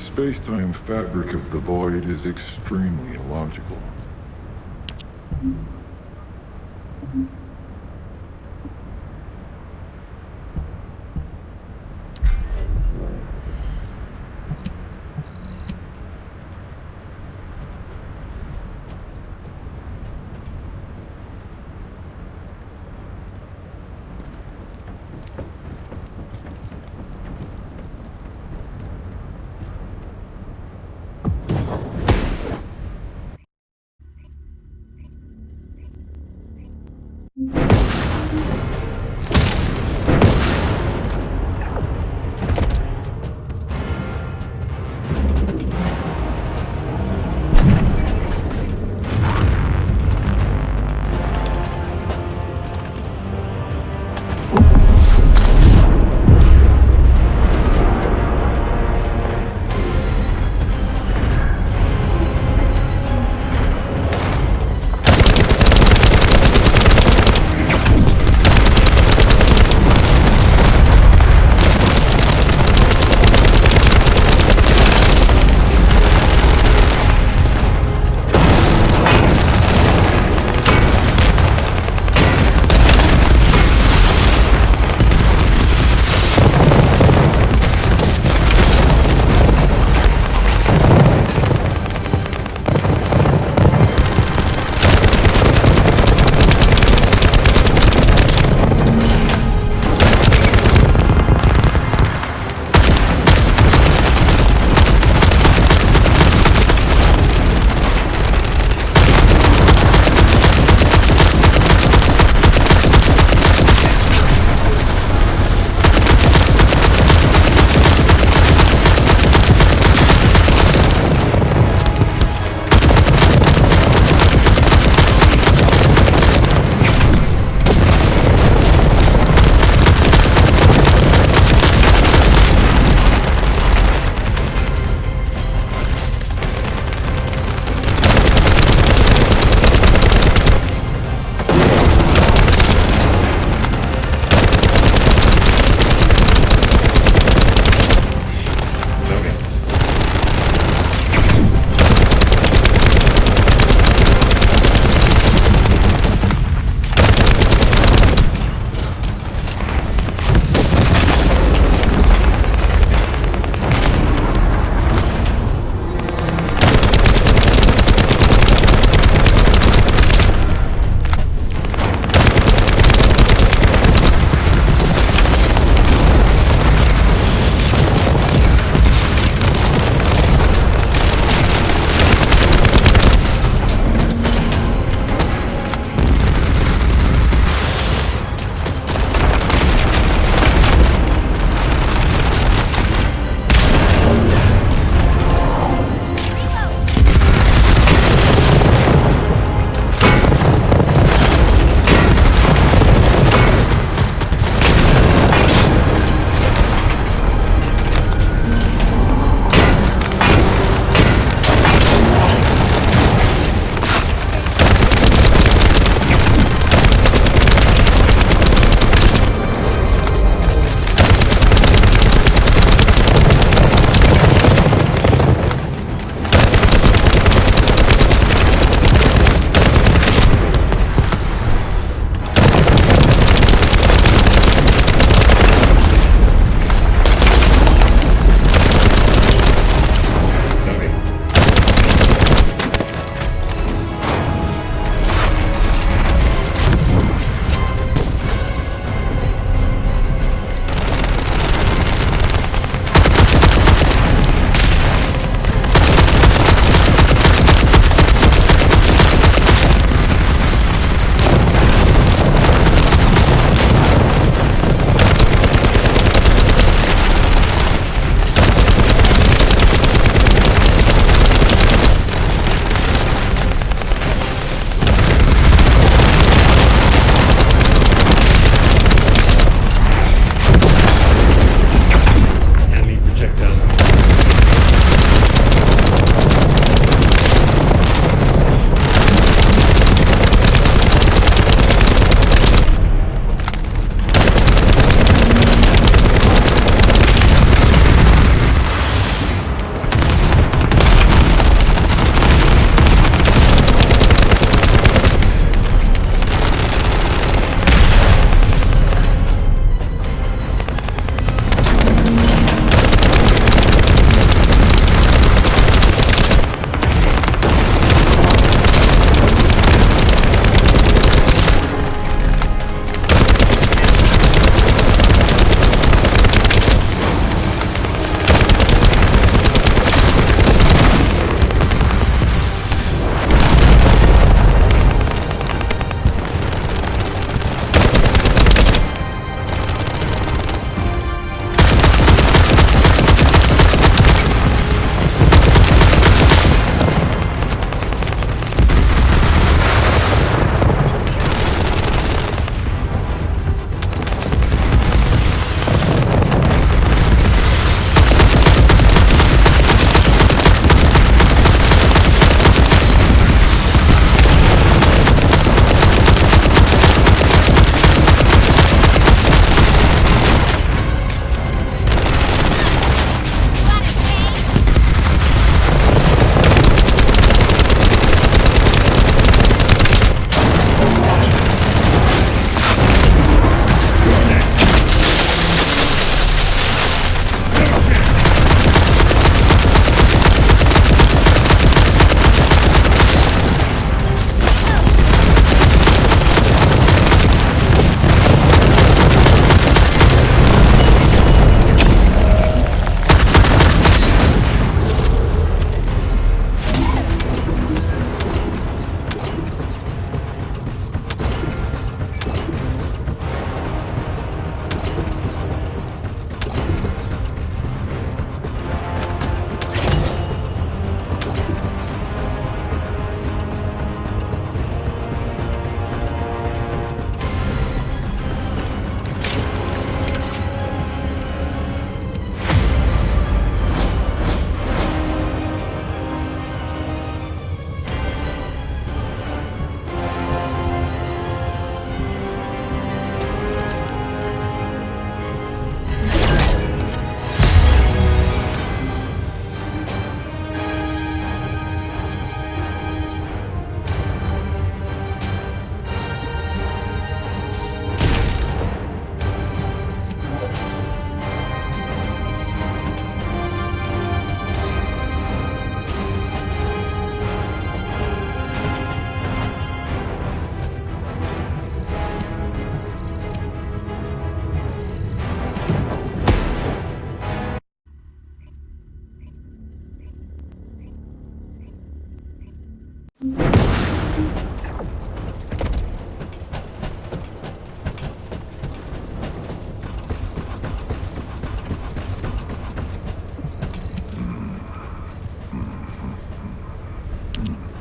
space-time fabric of the void is extremely illogical.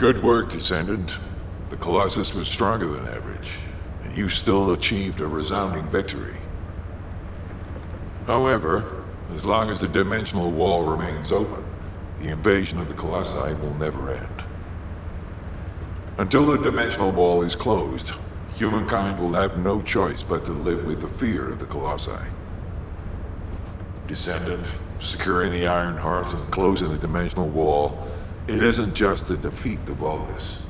Good work, Descendant. The Colossus was stronger than average, and you still achieved a resounding victory. However, as long as the dimensional wall remains open, the invasion of the Colossi will never end. Until the dimensional wall is closed, humankind will have no choice but to live with the fear of the Colossi. Descendant, securing the Iron Hearth and closing the dimensional wall, it isn't just to defeat the Vulgus.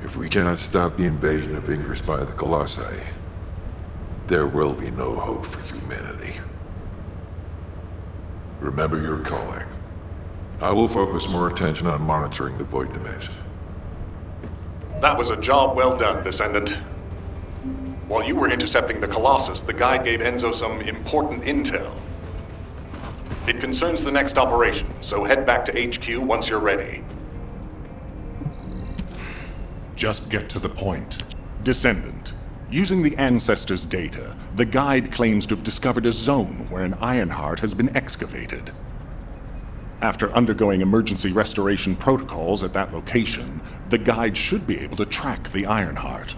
If we cannot stop the invasion of Ingress by the Colossi, there will be no hope for humanity. Remember your calling. I will focus more attention on monitoring the Void Dimension. That was a job well done, Descendant. While you were intercepting the Colossus, the guide gave Enzo some important intel. It concerns the next operation, so head back to HQ once you're ready. Just get to the point. Descendant, using the Ancestors' data, the guide claims to have discovered a zone where an Ironheart has been excavated. After undergoing emergency restoration protocols at that location, the guide should be able to track the Ironheart.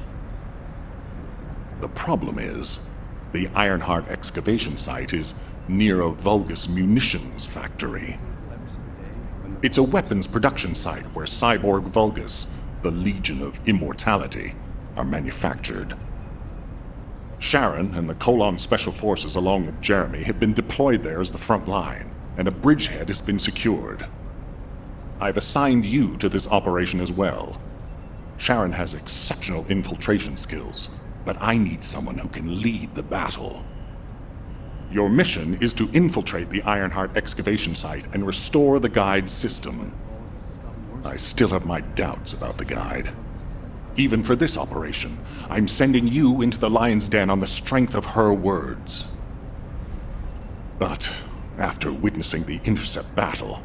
The problem is, the Ironheart excavation site is near a Vulgus munitions factory. It's a weapons production site where cyborg Vulgus, the Legion of Immortality, are manufactured. Sharon and the Colon Special Forces along with Jeremy have been deployed there as the front line, and a bridgehead has been secured. I've assigned you to this operation as well. Sharon has exceptional infiltration skills, but I need someone who can lead the battle. Your mission is to infiltrate the Ironheart excavation site and restore the guide's system. I still have my doubts about the guide. Even for this operation, I'm sending you into the Lion's Den on the strength of her words. But after witnessing the intercept battle,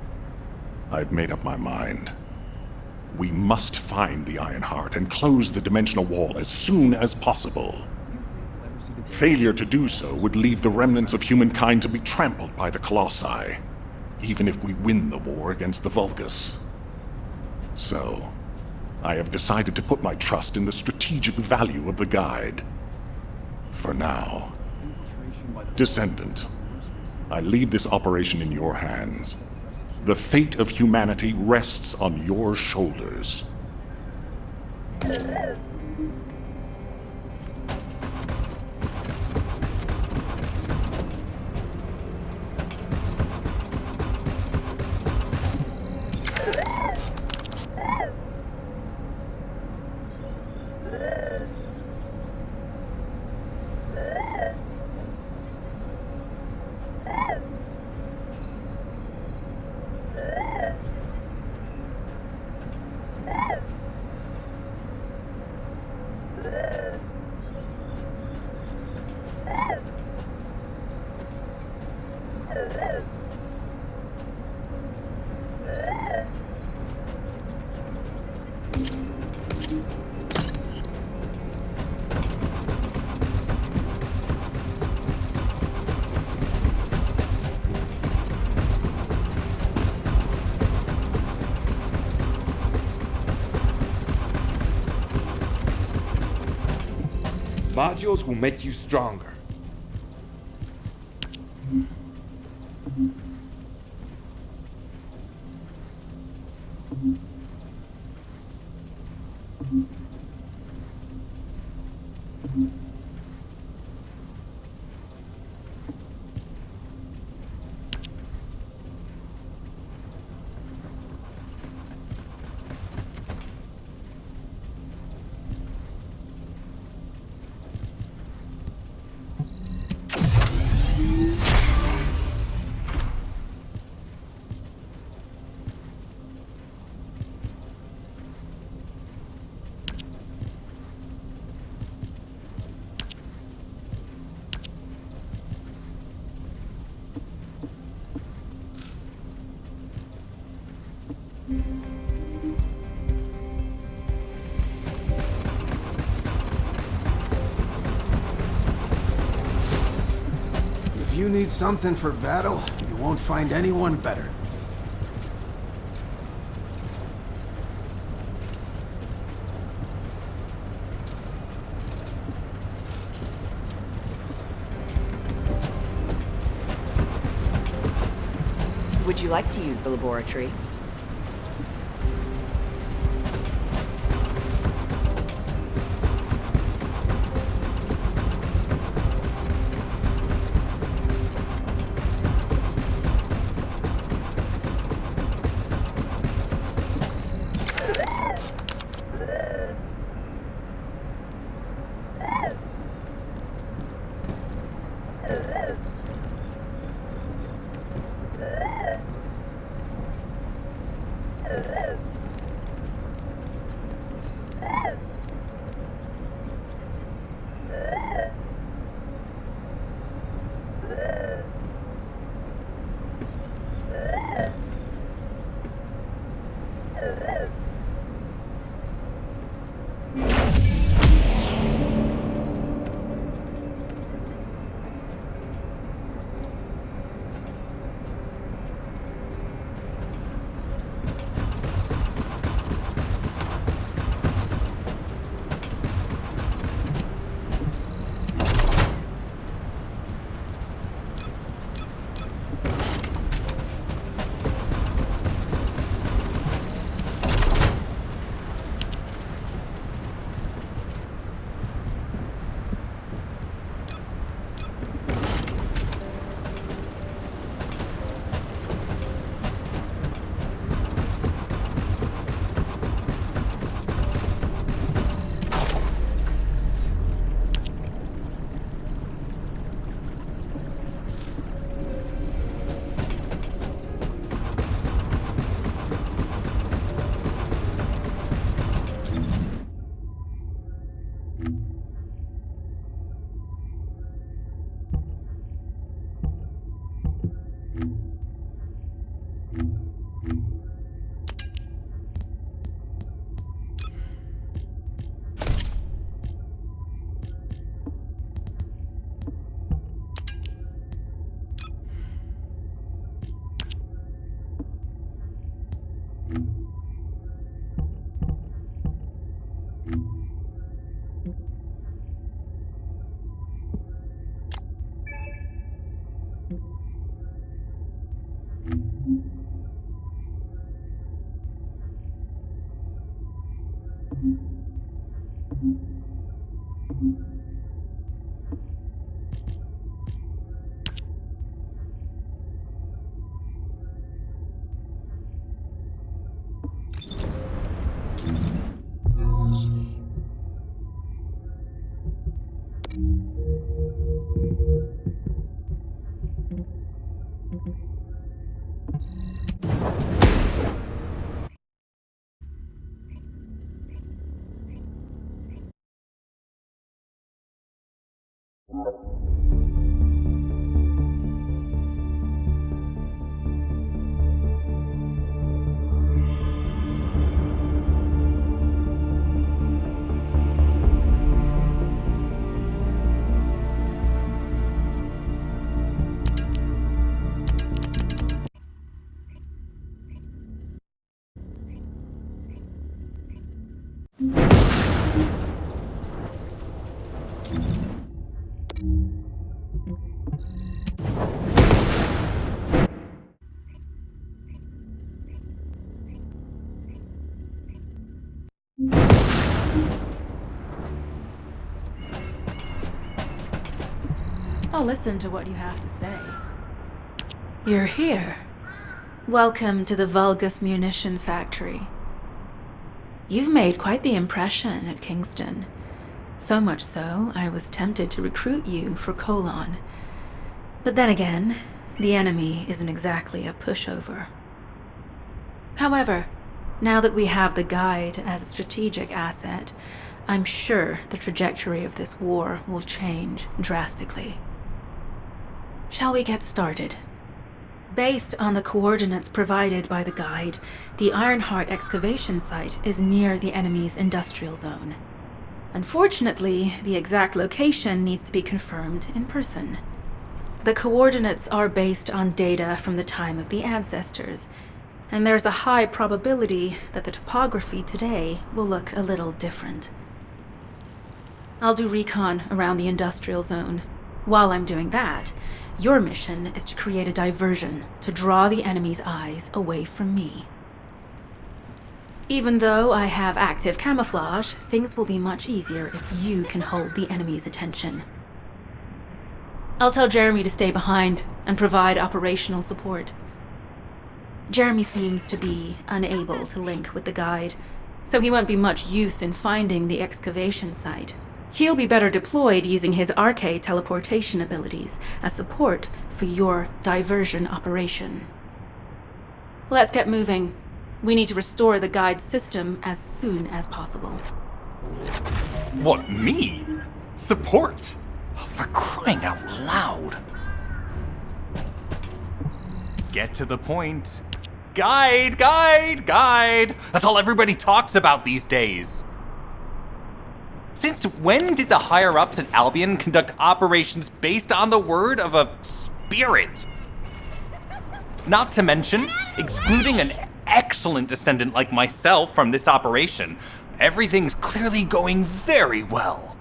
I've made up my mind. We must find the Ironheart and close the dimensional wall as soon as possible. Failure to do so would leave the remnants of humankind to be trampled by the Colossi, even if we win the war against the Vulgus. So, I have decided to put my trust in the strategic value of the guide. For now. Descendant, I leave this operation in your hands. The fate of humanity rests on your shoulders. Modules will make you stronger. If you need something for battle, you won't find anyone better. Would you like to use the laboratory? I'll listen to what you have to say. You're here. Welcome to the Vulgus Munitions Factory. You've made quite the impression at Kingston. So much so, I was tempted to recruit you for Colon. But then again, the enemy isn't exactly a pushover. However, now that we have the Guide as a strategic asset, I'm sure the trajectory of this war will change drastically. Shall we get started? Based on the coordinates provided by the Guide, the Ironheart excavation site is near the enemy's industrial zone. Unfortunately, the exact location needs to be confirmed in person. The coordinates are based on data from the time of the ancestors, and there's a high probability that the topography today will look a little different. I'll do recon around the industrial zone. While I'm doing that, Your mission is to create a diversion to draw the enemy's eyes away from me. Even though I have active camouflage, things will be much easier if you can hold the enemy's attention. I'll tell Jeremy to stay behind and provide operational support. Jeremy seems to be unable to link with the guide, so he won't be much use in finding the excavation site. He'll be better deployed using his arcade teleportation abilities as support for your diversion operation. Let's get moving. We need to restore the guide's system as soon as possible. What, me? Support? For crying out loud. Get to the point. Guide, guide, guide! That's all everybody talks about these days. Since when did the higher-ups at Albion conduct operations based on the word of a spirit? Not to mention, excluding an excellent descendant like myself from this operation, everything's clearly going very well.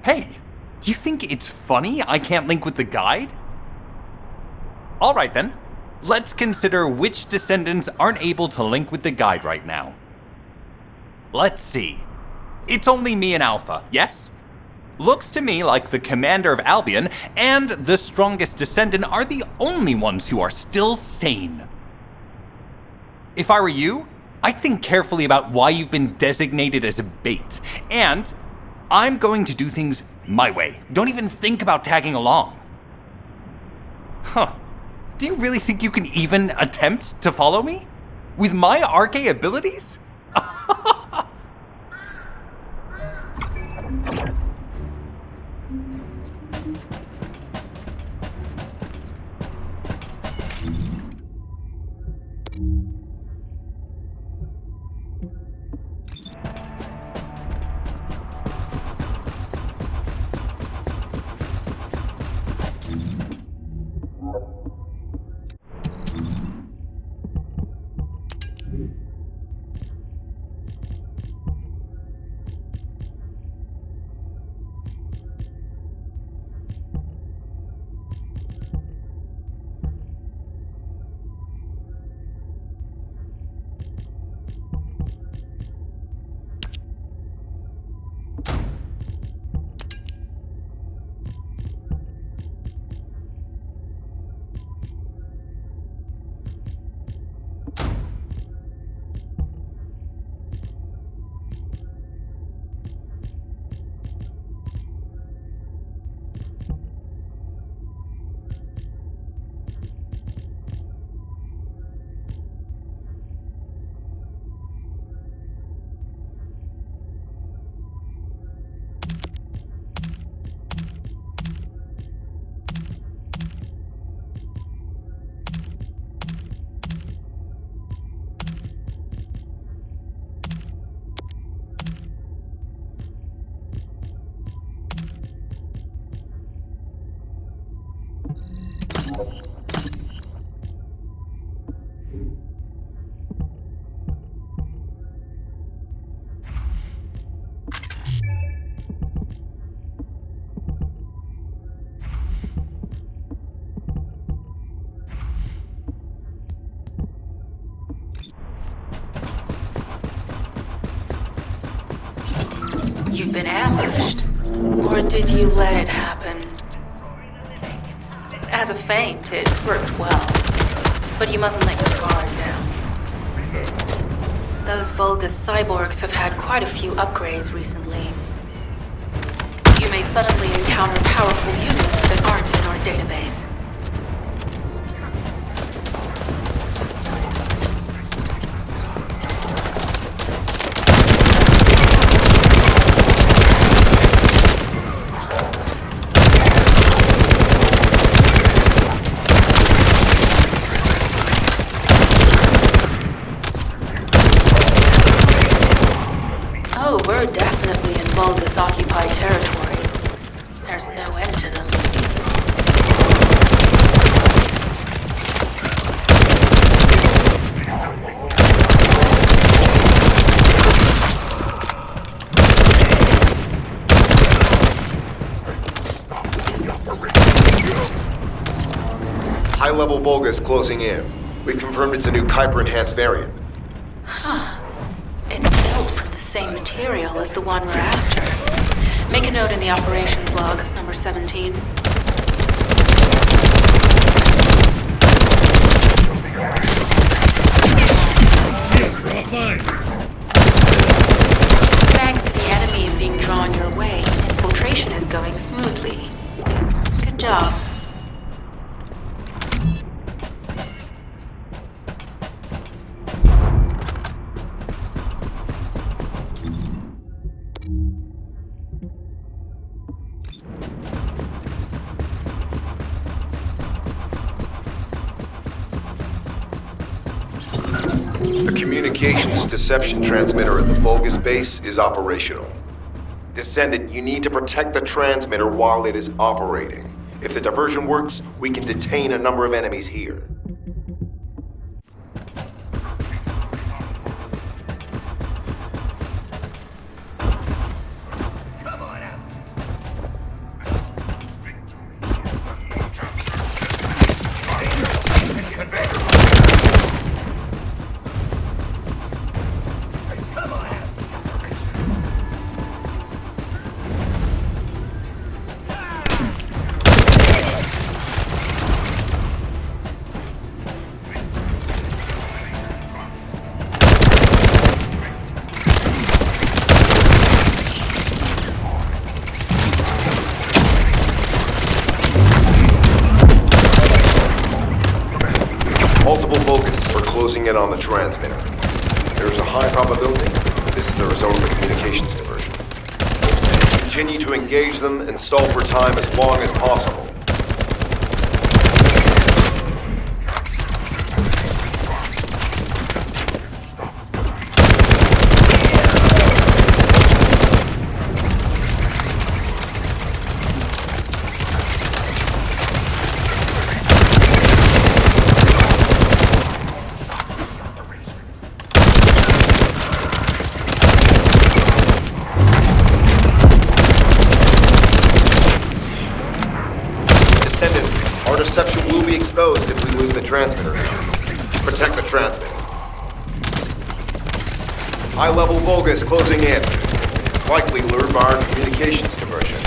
Hey, you think it's funny I can't link with the guide? Alright then, let's consider which descendants aren't able to link with the guide right now. Let's see. It's only me and Alpha, yes? Looks to me like the commander of Albion and the strongest descendant are the only ones who are still sane. If I were you, I'd think carefully about why you've been designated as a bait, and I'm going to do things my way. Don't even think about tagging along. Huh. Do you really think you can even attempt to follow me? With my arcade abilities? You've been ambushed. Or did you let it happen? As a feint, it worked well. But you mustn't let your guard down. Those Vulgus cyborgs have had quite a few upgrades recently. You may suddenly encounter powerful units that aren't in our database. Oh, we're definitely in Vulgus-occupied territory. There's no end to them. High-level Vulgus closing in. We've confirmed it's a new Kuiper-enhanced variant. Huh. It's built from the same material as the one we're after. Make a note in the operations log, number 17. Thanks to the enemies being drawn your way, infiltration is going smoothly. Good job. The communications deception transmitter at the Vulgus base is operational. Descendant, you need to protect the transmitter while it is operating. If the diversion works, we can detain a number of enemies here. Multiple Vulgus are closing in on the transmitter. There is a high probability this is the result of a communications diversion. Continue to engage them and stall for time as long as possible. Our deception will be exposed if we lose the transmitter. Protect the transmitter. High-level Vulgus closing in. Likely lured by our communications diversion.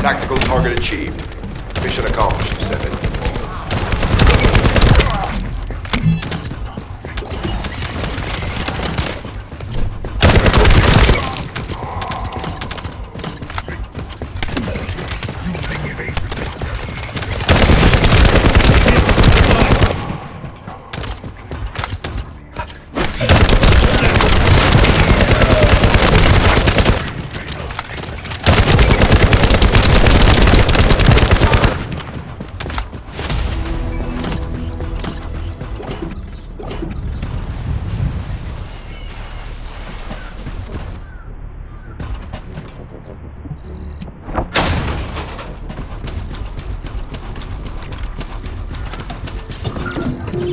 Tactical target achieved. Mission accomplished, Descendant.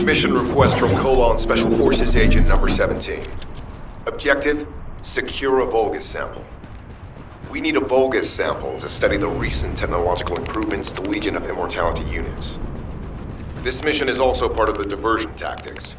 Mission request from Colon Special Forces Agent number 17. Objective, secure a Vulgus sample. We need a Vulgus sample to study the recent technological improvements to Legion of Immortality units. This mission is also part of the diversion tactics.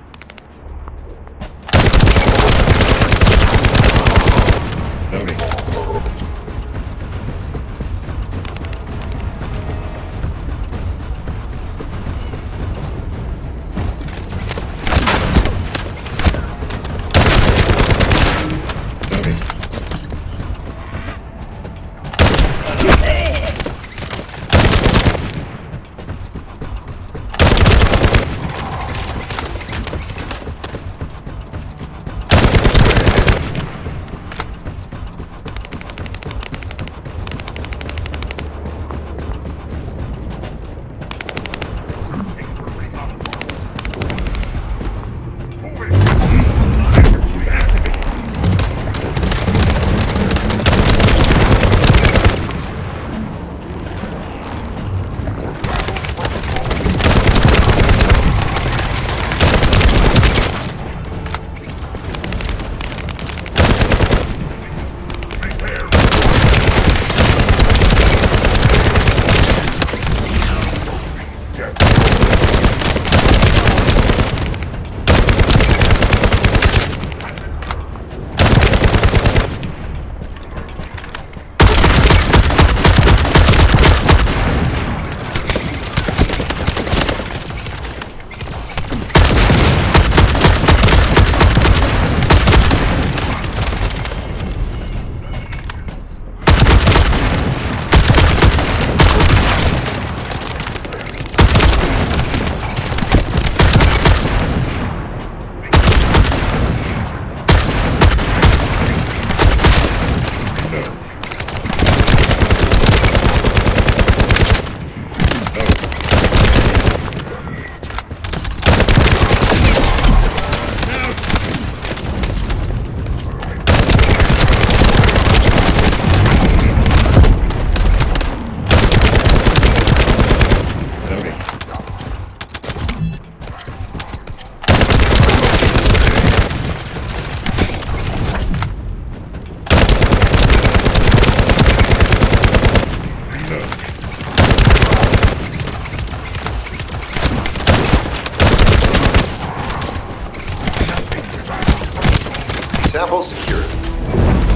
Sample secured.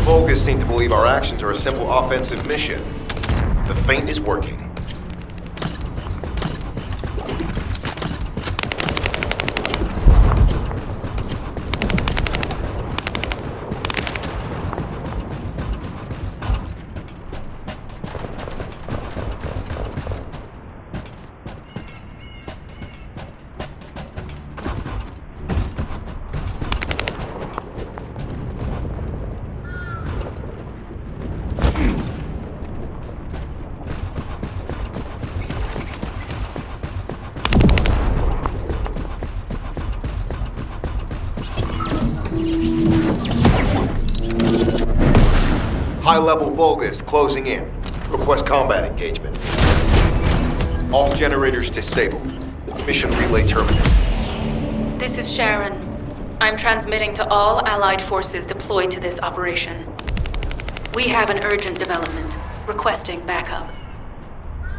Vulgus seem to believe our actions are a simple offensive mission. The feint is working. High-level Vulgus closing in. Request combat engagement. All generators disabled. Mission relay terminated. This is Sharon. I'm transmitting to all Allied forces deployed to this operation. We have an urgent development, requesting backup.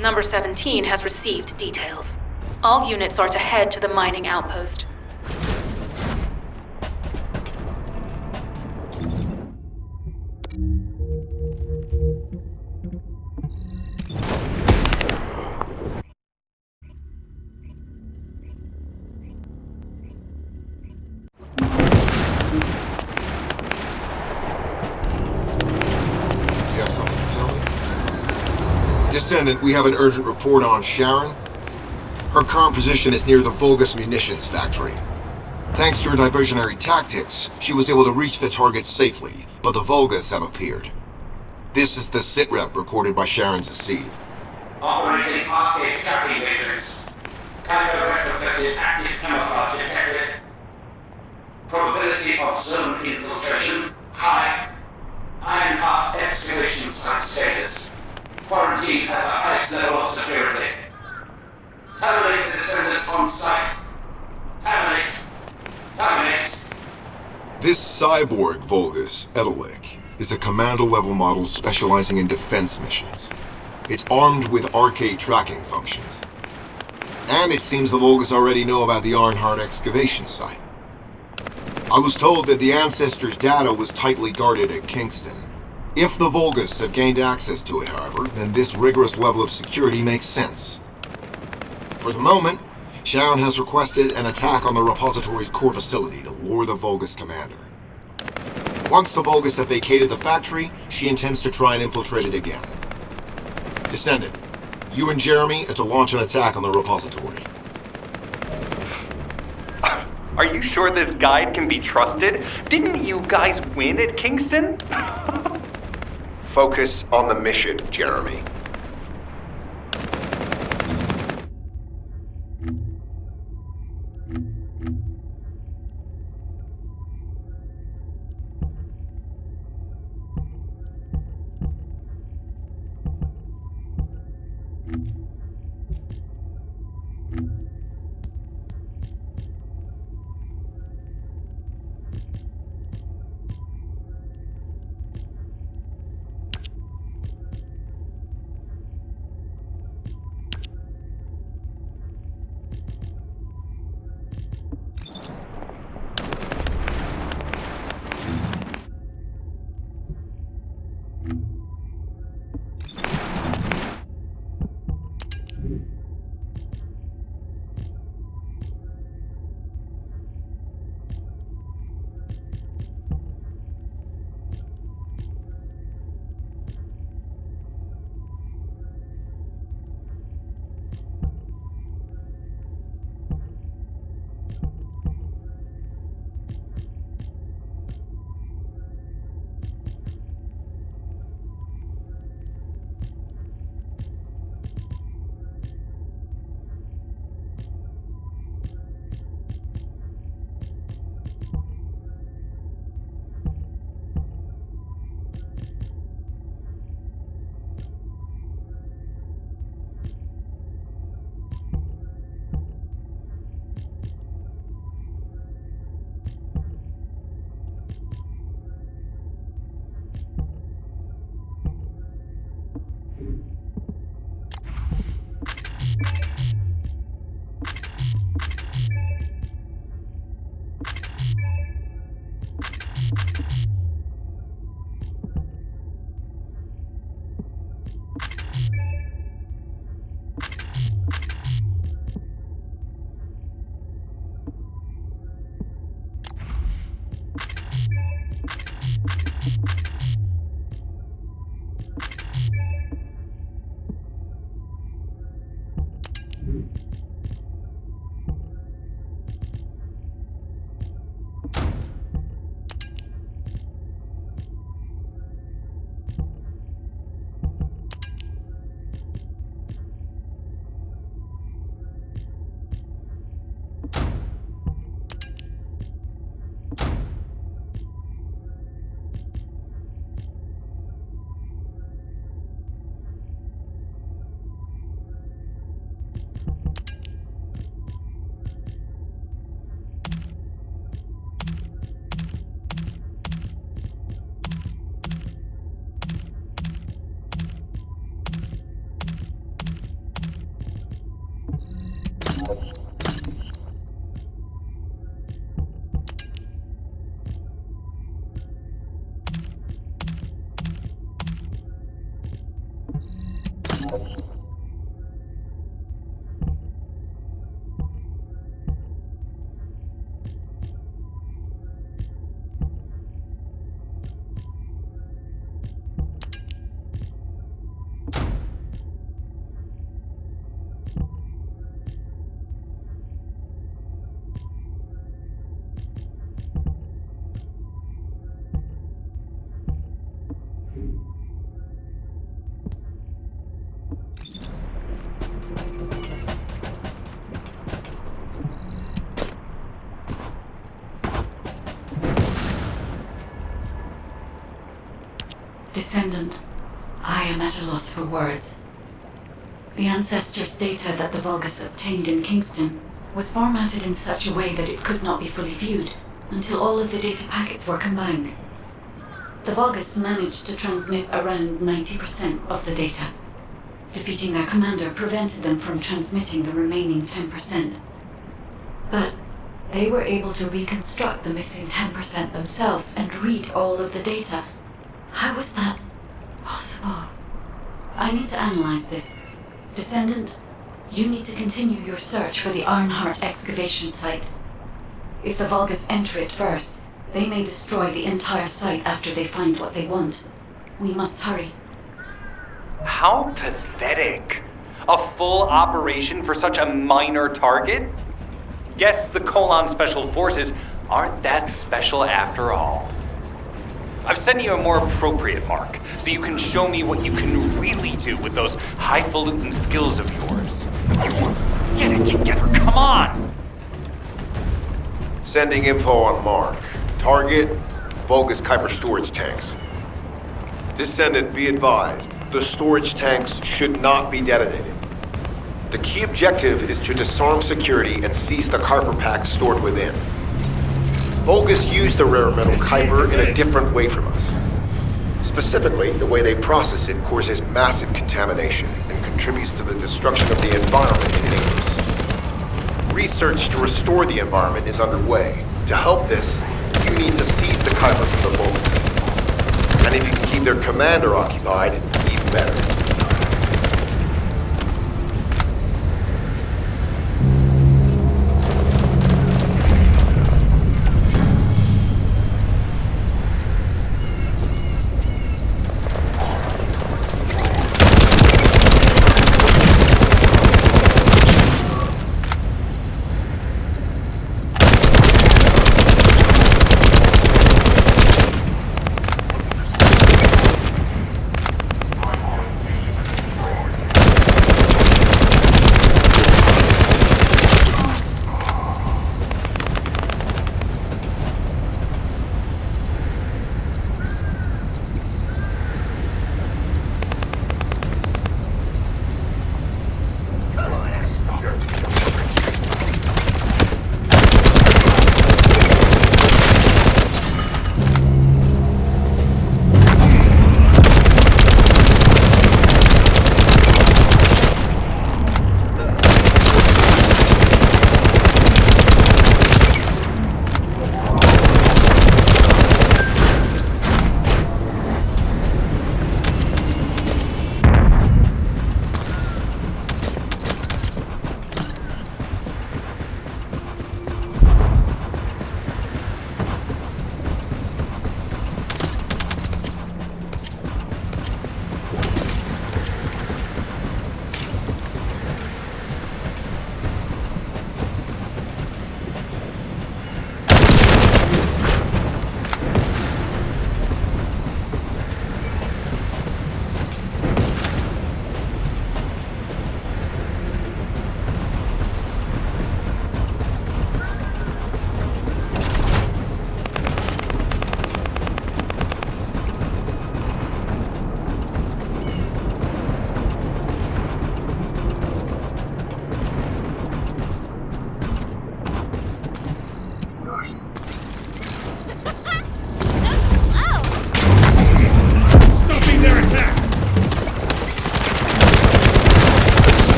Number 17 has received details. All units are to head to the mining outpost. You have something to tell me? Descendant, we have an urgent report on Sharon. Her current position is near the Vulgus munitions factory. Thanks to her diversionary tactics, she was able to reach the target safely, but the Vulgus have appeared. This is the sitrep recorded by Sharon's AC. Operating arcade tracking matrix. Tango retrofitted active camouflage detected. Probability of zone infiltration high. Ironheart excavation site status. Quarantine at the highest level of security. Terminate the descendant on site. Terminate. Terminate. This cyborg Vulgus, Edelik, is a commando-level model specializing in defense missions. It's armed with arcade tracking functions. And it seems the Vulgus already know about the Ironheart excavation site. I was told that the Ancestors' data was tightly guarded at Kingston. If the Vulgus have gained access to it, however, then this rigorous level of security makes sense. For the moment, Sharon has requested an attack on the repository's core facility to lure the Vulgus commander. Once the Vulgus have vacated the factory, she intends to try and infiltrate it again. Descendant, you and Jeremy are to launch an attack on the repository. Are you sure this guide can be trusted? Didn't you guys win at Kingston? Focus on the mission, Jeremy. Descendant, I am at a loss for words. The Ancestors' data that the Vulgus obtained in Kingston was formatted in such a way that it could not be fully viewed until all of the data packets were combined. The Vulgus managed to transmit around 90% of the data. Defeating their commander prevented them from transmitting the remaining 10%. But they were able to reconstruct the missing 10% themselves and read all of the data. How was that possible? I need to analyze this. Descendant, you need to continue your search for the Ironheart excavation site. If the Vulgus enter it first, they may destroy the entire site after they find what they want. We must hurry. How pathetic. A full operation for such a minor target? Guess the Colon Special Forces aren't that special after all. I've sent you a more appropriate mark, so you can show me what you can really do with those highfalutin skills of yours. Get it together, come on! Sending info on Mark. Target, Vulgus Kuiper storage tanks. Descendant, be advised, the storage tanks should not be detonated. The key objective is to disarm security and seize the Kuiper packs stored within. Vulgus used the rare metal Kuiper in a different way from us. Specifically, the way they process it causes massive contamination and contributes to the destruction of the environment it enters. Research to restore the environment is underway. To help this, you need to seize the Kuiper from the Vulgus. And if you can keep their commander occupied, even better.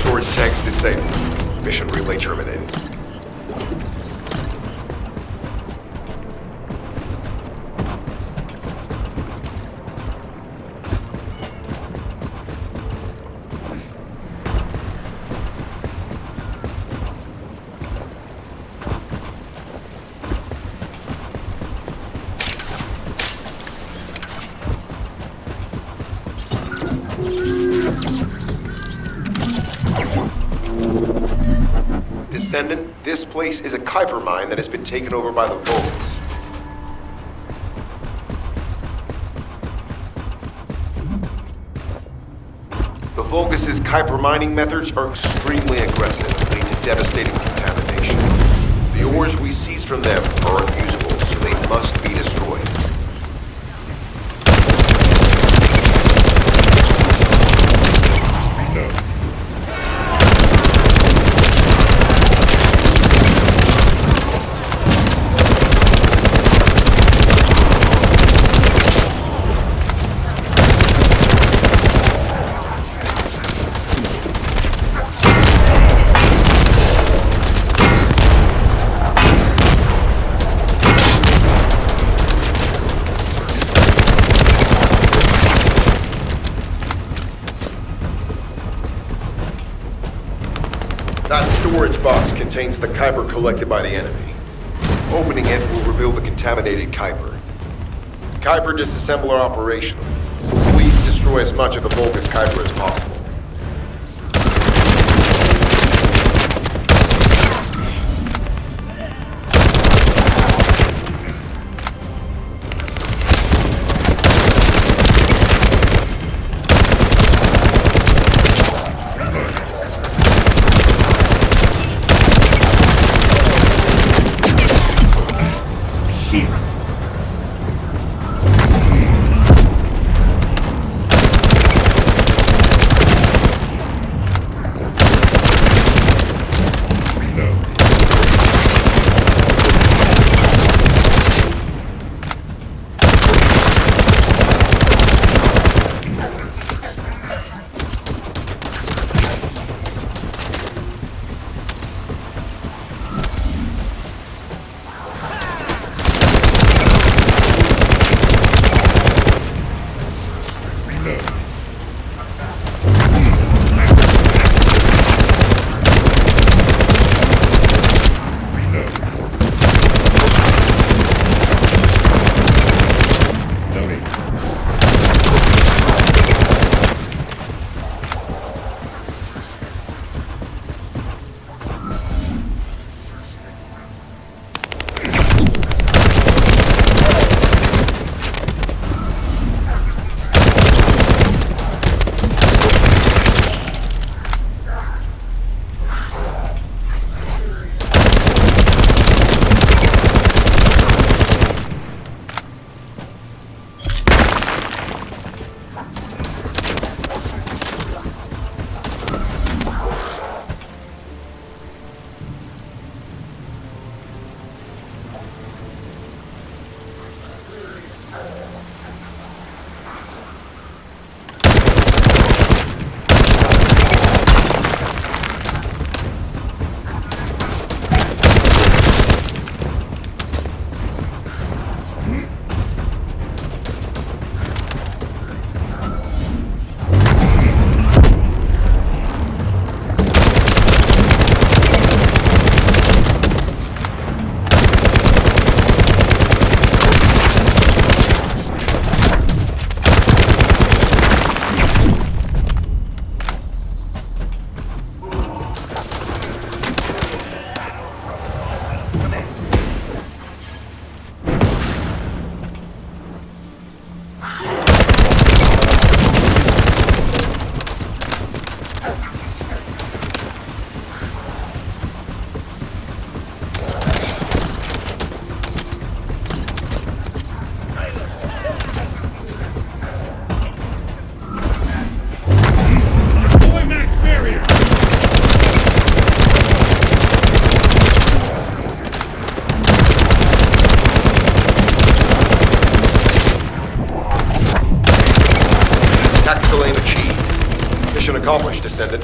storage tanks disabled. Mission relay terminated. Descendant, this place is a Kuiper mine that has been taken over by the Vulgus. The Vulgus' Kuiper mining methods are extremely aggressive and lead to devastating contamination. The ores we seize from them are unusable, so they must be destroyed. That storage box contains the Kuiper collected by the enemy. Opening it will reveal the contaminated Kuiper. Kuiper disassembler operational. Please destroy as much of the Vulgus Kuiper as possible. Tactical aim achieved. Mission accomplished, Descendant.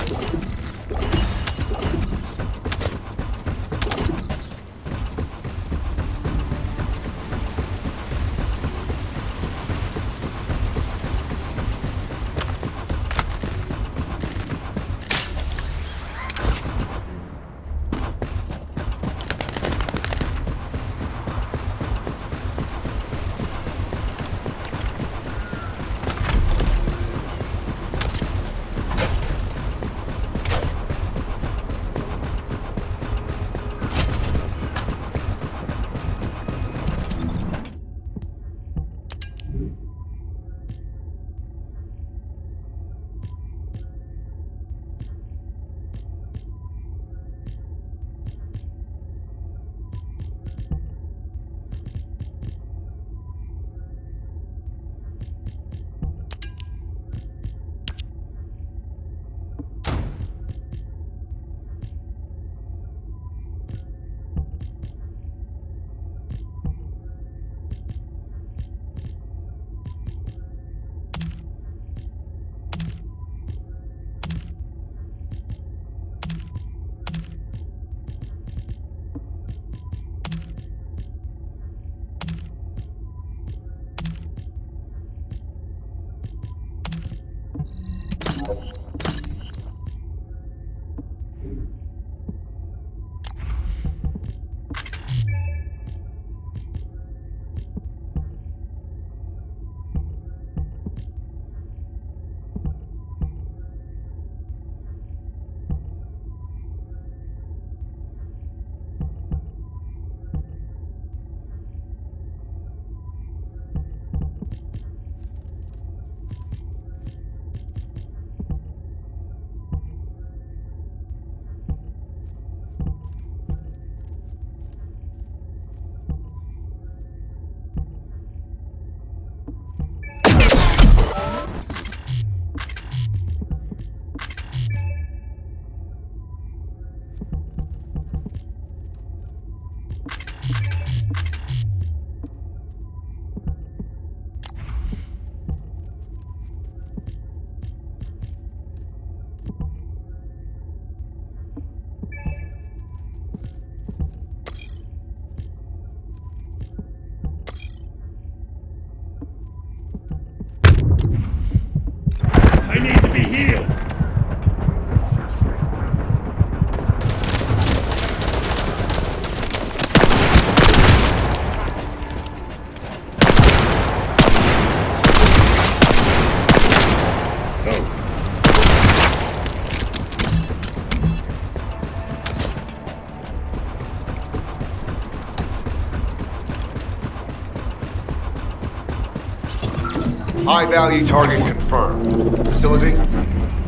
High-value target confirmed. Facility?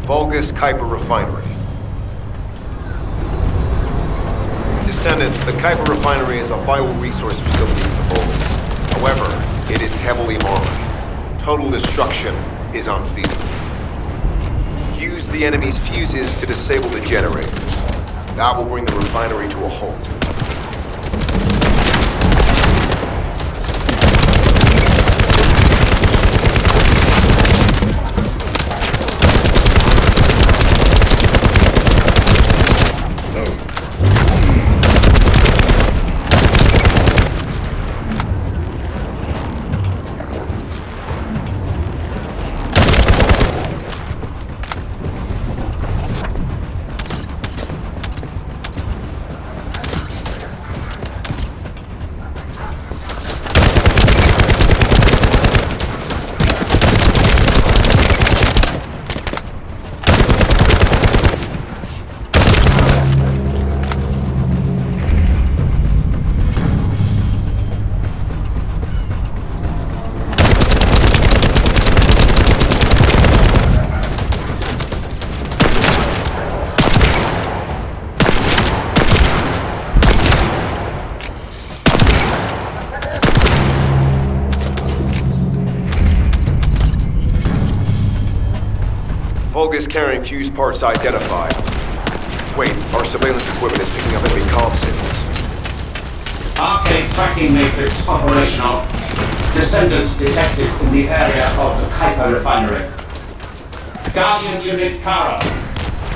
Vulgus Kuiper Refinery. Descendant, the Kuiper Refinery is a vital resource facility for the Vulgus. However, it is heavily armored. Total destruction is unfeasible. Use the enemy's fuses to disable the generators. That will bring the refinery to a halt. Vulgus carrying fuse parts identified. Wait, our surveillance equipment is picking up enemy comm signals. Arcade tracking matrix operational. Descendant detected in the area of the Kuiper refinery. Guardian Unit Kara.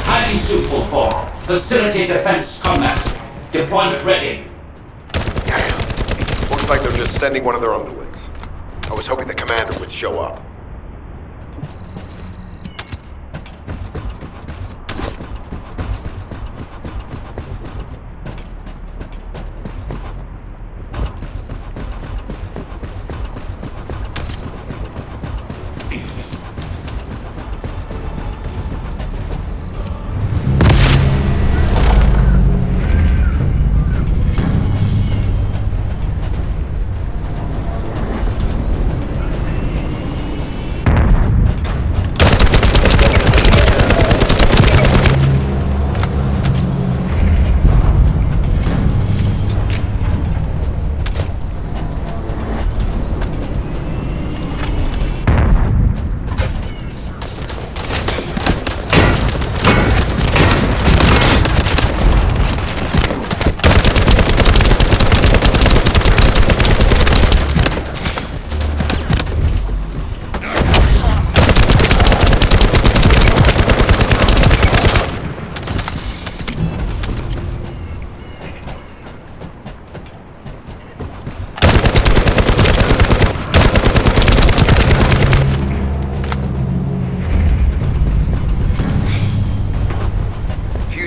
Highly suitable for facility defense combat. Deployment ready. Looks like they're just sending one of their underlings. I was hoping the commander would show up.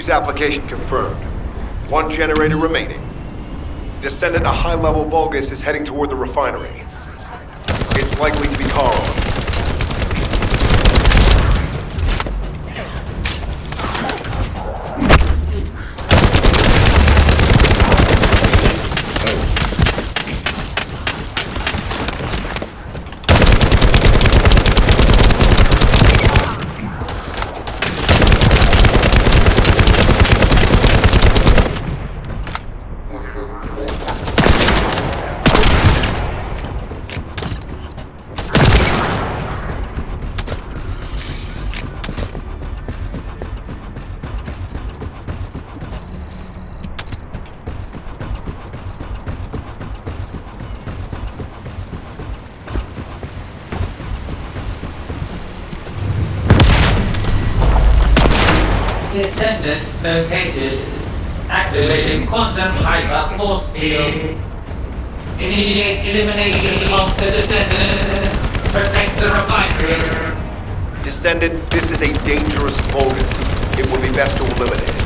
Application confirmed. One generator remaining. Descendant, a high-level Vulgus is heading toward the refinery. It's likely to be Carl. Descendant located. Activating quantum hyper force field. Initiate elimination of the Descendant. Protect the refinery. Descendant, this is a dangerous Vulgus. It would be best to eliminate it.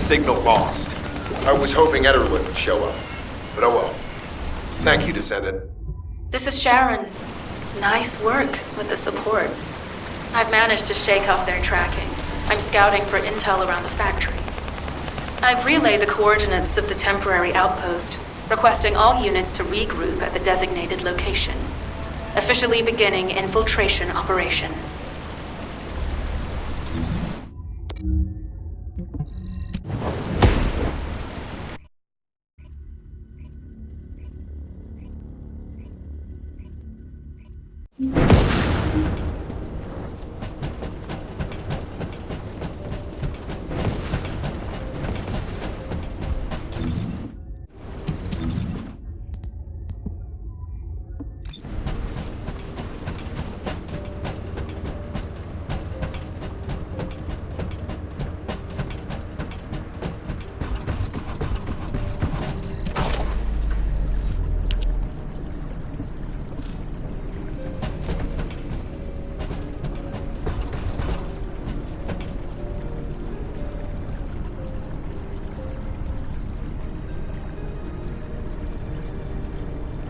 Signal lost. I was hoping everyone would show up. But oh well. Thank you, Descendant. This is Sharon. Nice work with the support. I've managed to shake off their tracking. I'm scouting for intel around the factory. I've relayed the coordinates of the temporary outpost, requesting all units to regroup at the designated location. Officially beginning infiltration operation.